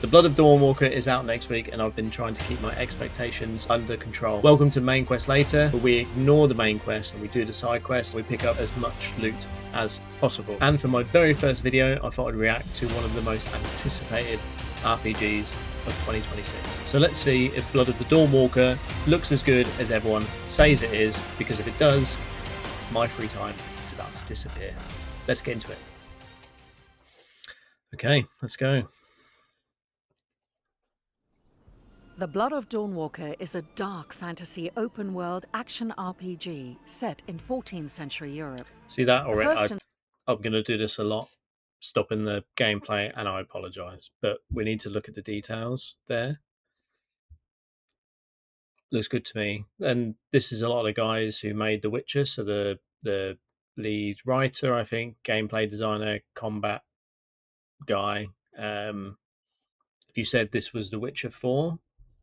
The Blood of Dawnwalker is out next week, and I've been trying to keep my expectations under control. Welcome to main quest later, but we ignore the main quest and we do the side quest. And we pick up as much loot as possible. And for my very first video, I thought I'd react to one of the most anticipated RPGs of 2026. So let's see if Blood of the Dawnwalker looks as good as everyone says it is, because if it does, my free time is about to disappear. Let's get into it. Okay, let's go. The Blood of Dawnwalker is a dark fantasy open-world action RPG set in 14th century Europe. See that already? I'm going to do this a lot, stopping the gameplay, and I apologise. But we need to look at the details there. Looks good to me. And this is a lot of the guys who made The Witcher, so the lead writer, I think, gameplay designer, combat guy. If you said this was The Witcher 4,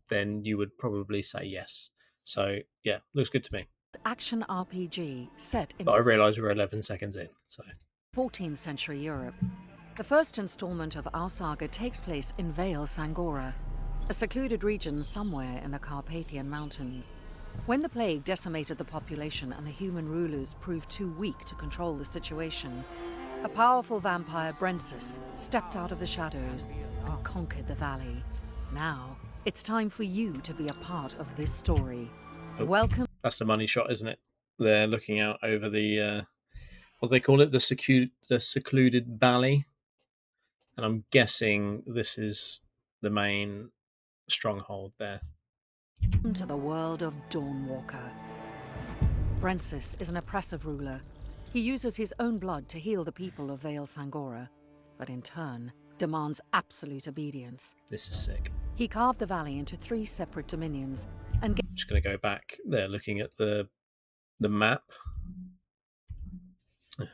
then you would probably say yes. So yeah, looks good to me. Action RPG set in... But I realise we're 11 seconds in, so... 14th century Europe. The first installment of our saga takes place in Vale Sangora, a secluded region somewhere in the Carpathian Mountains. When the plague decimated the population and the human rulers proved too weak to control the situation, a powerful vampire, Brensis, stepped out of the shadows and conquered the valley. Now, it's time for you to be a part of this story. Oh, Welcome. That's the money shot, isn't it? They're looking out over the, what do they call it? The secluded valley. And I'm guessing this is the main stronghold there. To the world of Dawnwalker. Brensis is an oppressive ruler. He uses his own blood to heal the people of Vale Sangora, but in turn demands absolute obedience. This is sick. He carved the valley into 3 separate dominions and... I'm just going to go back there, looking at the map. There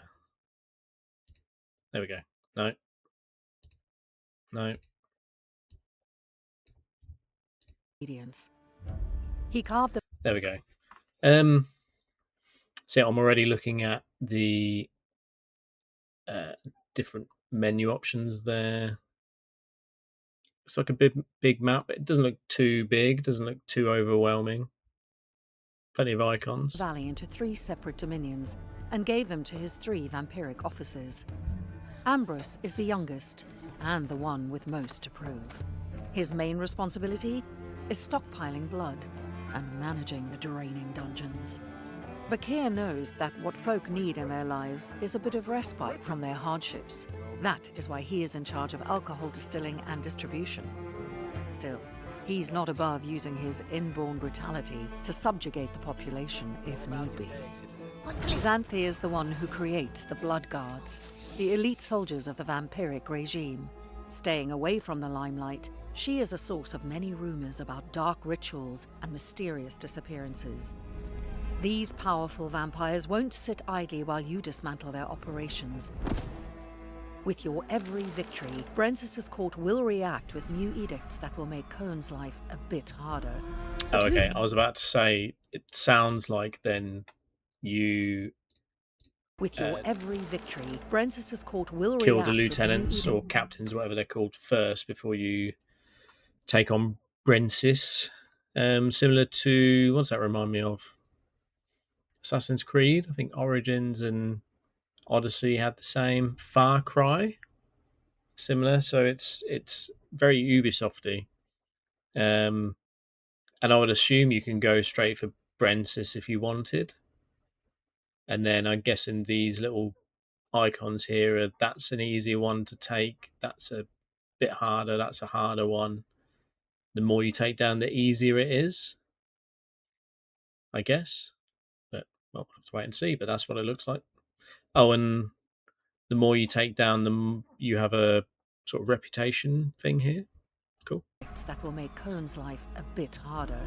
we go. No. No. Obedience. He carved the... There we go. So I'm already looking at the different menu options there. It's like a big map, but it doesn't look too big, doesn't look too overwhelming. Plenty of icons. Valley into 3 separate dominions and gave them to his 3 vampiric officers. Ambrose is the youngest and the one with most to prove. His main responsibility is stockpiling blood and managing the draining dungeons. Bakir knows that what folk need in their lives is a bit of respite from their hardships. That is why he is in charge of alcohol distilling and distribution. Still, he's not above using his inborn brutality to subjugate the population if need be. Xanthe is the one who creates the Blood Guards, the elite soldiers of the vampiric regime. Staying away from the limelight, she is a source of many rumors about dark rituals and mysterious disappearances. These powerful vampires won't sit idly while you dismantle their operations. With your every victory, Brensis' court will react with new edicts that will make Cohen's life a bit harder. Oh, okay. I was about to say, it sounds like then you... With your every victory, Brensis' court will react... Kill the lieutenants or captains, whatever they're called, first before you take on Brensis. Similar to... What does that remind me of? Assassin's Creed. I think Origins and Odyssey had the same. Far Cry, similar. So it's very Ubisofty. And I would assume you can go straight for Brensis if you wanted. And then I'm guessing these little icons here, that's an easy one to take. That's a bit harder. That's a harder one. The more you take down, the easier it is, I guess. But well, we'll have to wait and see. But that's what it looks like. Oh, and the more you take down, you have a sort of reputation thing here. Cool. That will make Cohen's life a bit harder.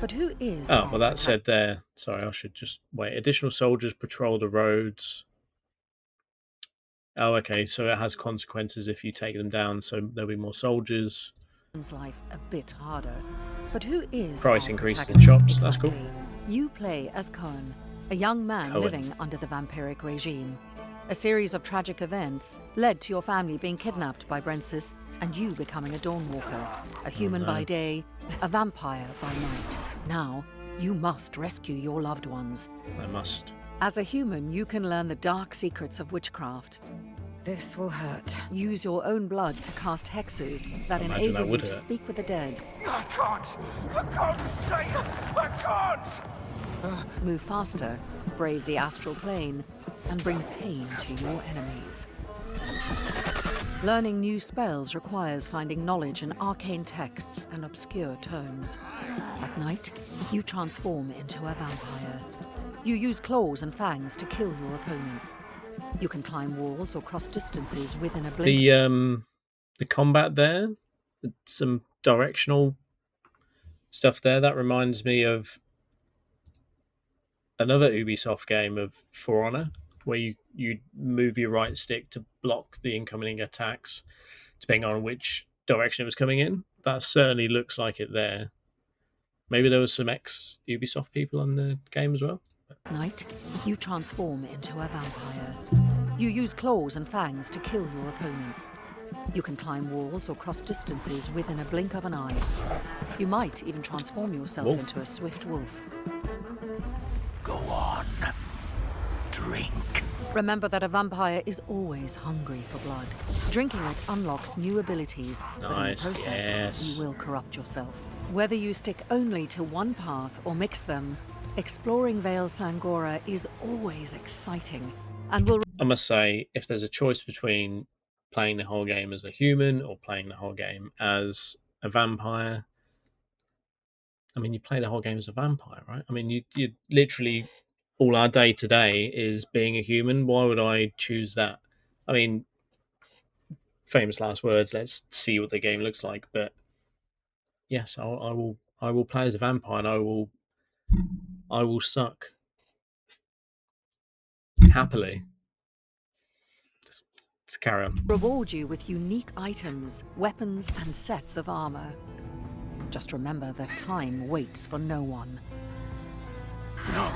But who is... Oh, well, that said there. Sorry, I should just wait. Additional soldiers patrol the roads. Oh, okay. So it has consequences if you take them down. So there'll be more soldiers. Cohen's life a bit harder. But who is... Price increases in shops. Exactly. That's cool. You play as Cohen, a young man living under the vampiric regime. A series of tragic events led to your family being kidnapped by Brensis and you becoming a Dawnwalker, a human by day, a vampire by night. Now, you must rescue your loved ones. I must. As a human, you can learn the dark secrets of witchcraft. This will hurt. Use your own blood to cast hexes that Imagine that enable you would to hurt. speak with the dead. I can't! For God's sake! I can't! Move faster, brave the astral plane, and bring pain to your enemies. Learning new spells requires finding knowledge in arcane texts and obscure tomes. At night, you transform into a vampire. You use claws and fangs to kill your opponents. You can climb walls or cross distances within a blink. The combat there, some directional stuff there. That reminds me of another Ubisoft game of For Honor, where you move your right stick to block the incoming attacks, depending on which direction it was coming in. That certainly looks like it there. Maybe there was some ex-Ubisoft people on the game as well. At night, you transform into a vampire. You use claws and fangs to kill your opponents. You can climb walls or cross distances within a blink of an eye. You might even transform yourself Wolf. into a swift wolf. Go on. Drink. Remember that a vampire is always hungry for blood. Drinking it unlocks new abilities, but in the Nice, process, yes. you will corrupt yourself. Whether you stick only to one path or mix them, exploring Vale Sangora is always exciting and will I must say, if there's a choice between playing the whole game as a human or playing the whole game as a vampire, I mean, you play the whole game as a vampire, right? I mean, you literally, all our day to day is being a human. Why would I choose that? I mean, famous last words. Let's see what the game looks like. But yes, I will play as a vampire, and I will suck happily. Just carry on. reward you with unique items, weapons, and sets of armor. Just remember that time waits for no one. No.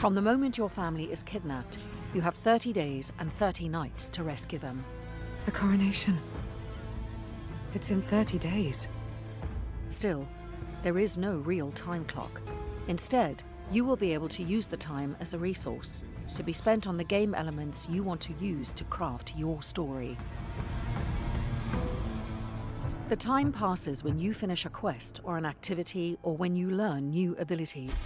From the moment your family is kidnapped, you have 30 days and 30 nights to rescue them. The coronation. It's in 30 days. Still, there is no real time clock. Instead, you will be able to use the time as a resource, to be spent on the game elements you want to use to craft your story. The time passes when you finish a quest or an activity or when you learn new abilities.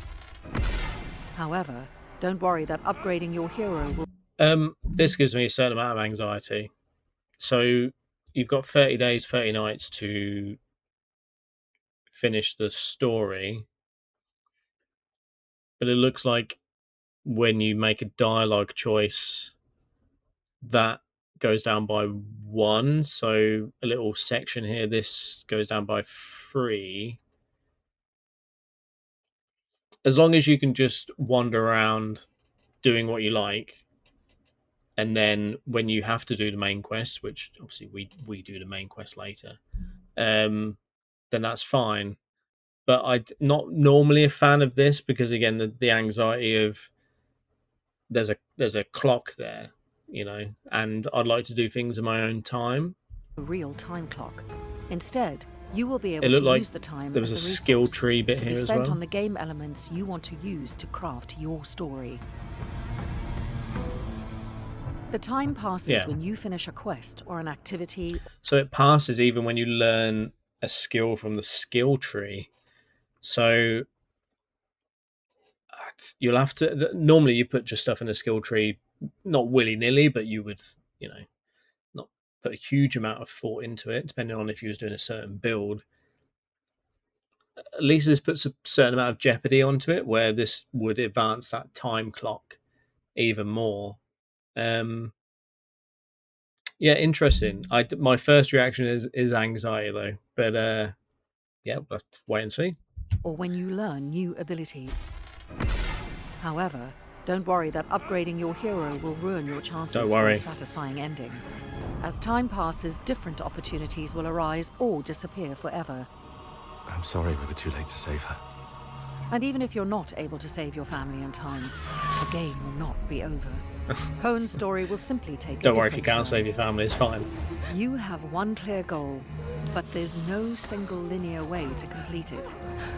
However, don't worry that upgrading your hero will... This gives me a certain amount of anxiety. So you've got 30 days, 30 nights to finish the story. But it looks like when you make a dialogue choice, that goes down by 1. So a little section here, this goes down by 3. As long as you can just wander around doing what you like, and then when you have to do the main quest, which obviously we do the main quest later, then that's fine. But I'm not normally a fan of this because, again, the anxiety of there's a clock there, you know, and I'd like to do things in my own time. real time clock. Instead, you will be able It looked to like use the time there was as a a skill resource tree bit to here be as spent well. on the game elements you want to use to craft your story. The time passes Yeah. when you finish a quest or an activity. So it passes even when you learn a skill from the skill tree. So you'll have to, normally you put just stuff in a skill tree, not willy-nilly, but you would, you know, not put a huge amount of thought into it, depending on if you was doing a certain build. At least this puts a certain amount of jeopardy onto it, where this would advance that time clock even more. Yeah, interesting. My first reaction is anxiety though, but yeah, we'll have to wait and see. Or when you learn new abilities. However, don't worry that upgrading your hero will ruin your chances Don't for worry. a satisfying ending. As time passes, different opportunities will arise or disappear forever. I'm sorry we were too late to save her. And even if you're not able to save your family in time, the game will not be over. Cohen's story will simply take a Don't worry if you different can't turn. save your family, it's fine. You have one clear goal, but there's no single linear way to complete it.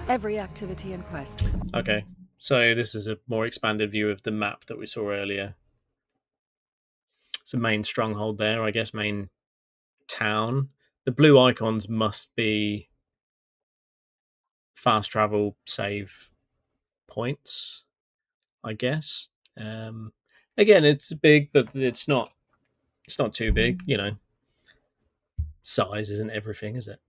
Every activity and quest is... Okay, so this is a more expanded view of the map that we saw earlier. It's a main stronghold there, I guess, main town. The blue icons must be fast travel save points, I guess. Again, it's big, but it's not too big, you know. Size isn't everything, is it?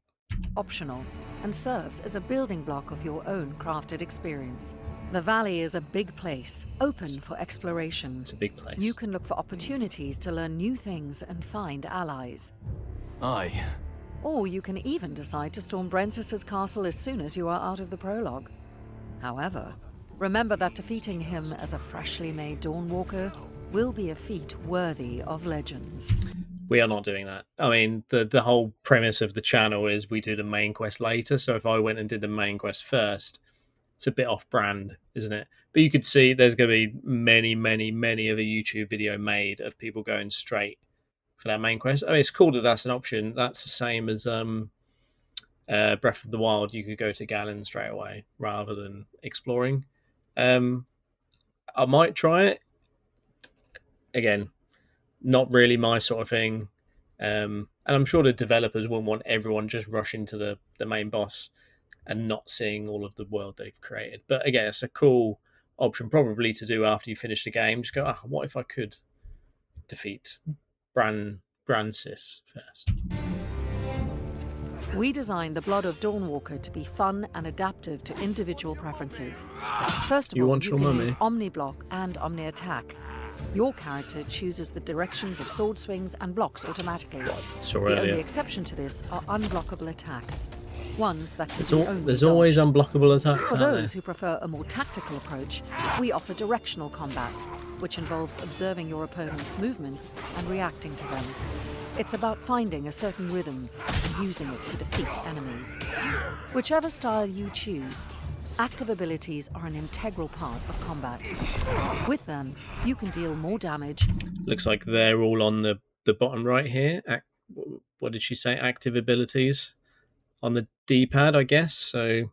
optional and serves as a building block of your own crafted experience. The valley is a big place, open for exploration. It's a big place. You can look for opportunities to learn new things and find allies. Aye. Or you can even decide to storm Brensis's castle as soon as you are out of the prologue. However, remember that defeating him as a freshly made Dawnwalker will be a feat worthy of legends. We are not doing that. I mean, the whole premise of the channel is we do the main quest later, so if I went and did the main quest first, it's a bit off-brand, isn't it? But you could see there's going to be many of a YouTube video made of people going straight for that main quest. I mean, it's cool that that's an option. That's the same as Breath of the Wild. You could go to Ganon straight away rather than exploring. I might try it. Again, not really my sort of thing. And I'm sure the developers wouldn't want everyone just rushing to the main boss and not seeing all of the world they've created. But again, it's a cool option probably to do after you finish the game. Just go, what if I could defeat Bransis first? We designed the Blood of Dawnwalker to be fun and adaptive to individual preferences. First of You all, want you your can mummy? use Omni-Block and Omni-Attack. Your character chooses the directions of sword swings and blocks automatically. Saw The earlier. only exception to this are unblockable attacks. Ones that can There's, be only there's always dodged. unblockable attacks, For aren't those there? who prefer a more tactical approach, we offer directional combat, which involves observing your opponent's movements and reacting to them. It's about finding a certain rhythm and using it to defeat enemies. Whichever style you choose, active abilities are an integral part of combat. With them, you can deal more damage. Looks like they're all on the bottom right here. What did she say? Active abilities on the D-pad, I guess. So,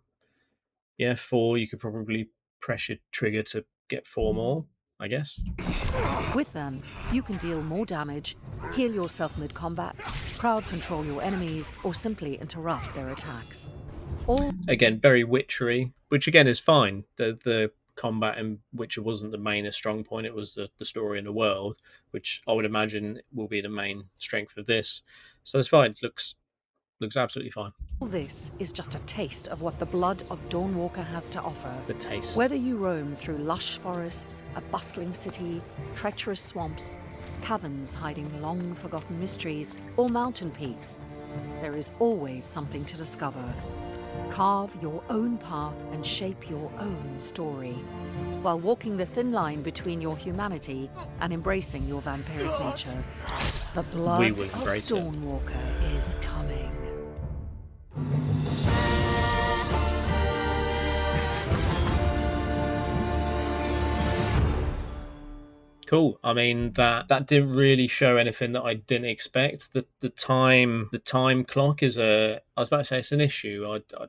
yeah, 4. You could probably press your trigger to get 4 more, I guess. With them, you can deal more damage, heal yourself mid-combat, crowd control your enemies, or simply interrupt their attacks. All Again, very witchery, which again is fine. The combat in Witcher wasn't the main strong point. It was the story in the world, which I would imagine will be the main strength of this. So it's fine. It looks absolutely fine. this is just a taste of what the Blood of Dawnwalker has to offer. The taste. Whether you roam through lush forests, a bustling city, treacherous swamps, caverns hiding long-forgotten mysteries, or mountain peaks, there is always something to discover. Carve your own path and shape your own story, while walking the thin line between your humanity and embracing your vampiric nature. The Blood We will of embrace it. Dawnwalker is coming. Cool. I mean that didn't really show anything that I didn't expect. The time clock is I was about to say it's an issue. A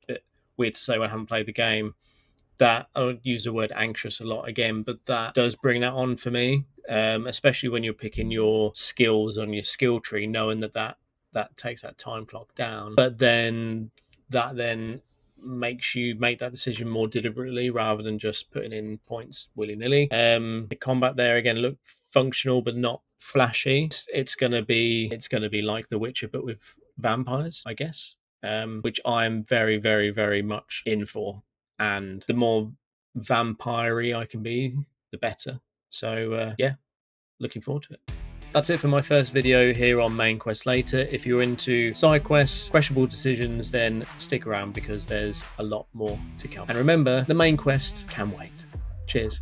bit weird to say when I haven't played the game. That I would use the word anxious a lot again, but that does bring that on for me, especially when you're picking your skills on your skill tree, knowing that takes that time clock down. But then that makes you make that decision more deliberately rather than just putting in points willy-nilly. The combat there again looked functional but not flashy. It's gonna be like The Witcher but with vampires, I guess, which I'm very, very, very much in for. And the more vampire-y I can be, the better. So yeah, looking forward to it. That's it for my first video here on Main Quest Later. If you're into side quests, questionable decisions, then stick around because there's a lot more to come. And remember, the main quest can wait. Cheers.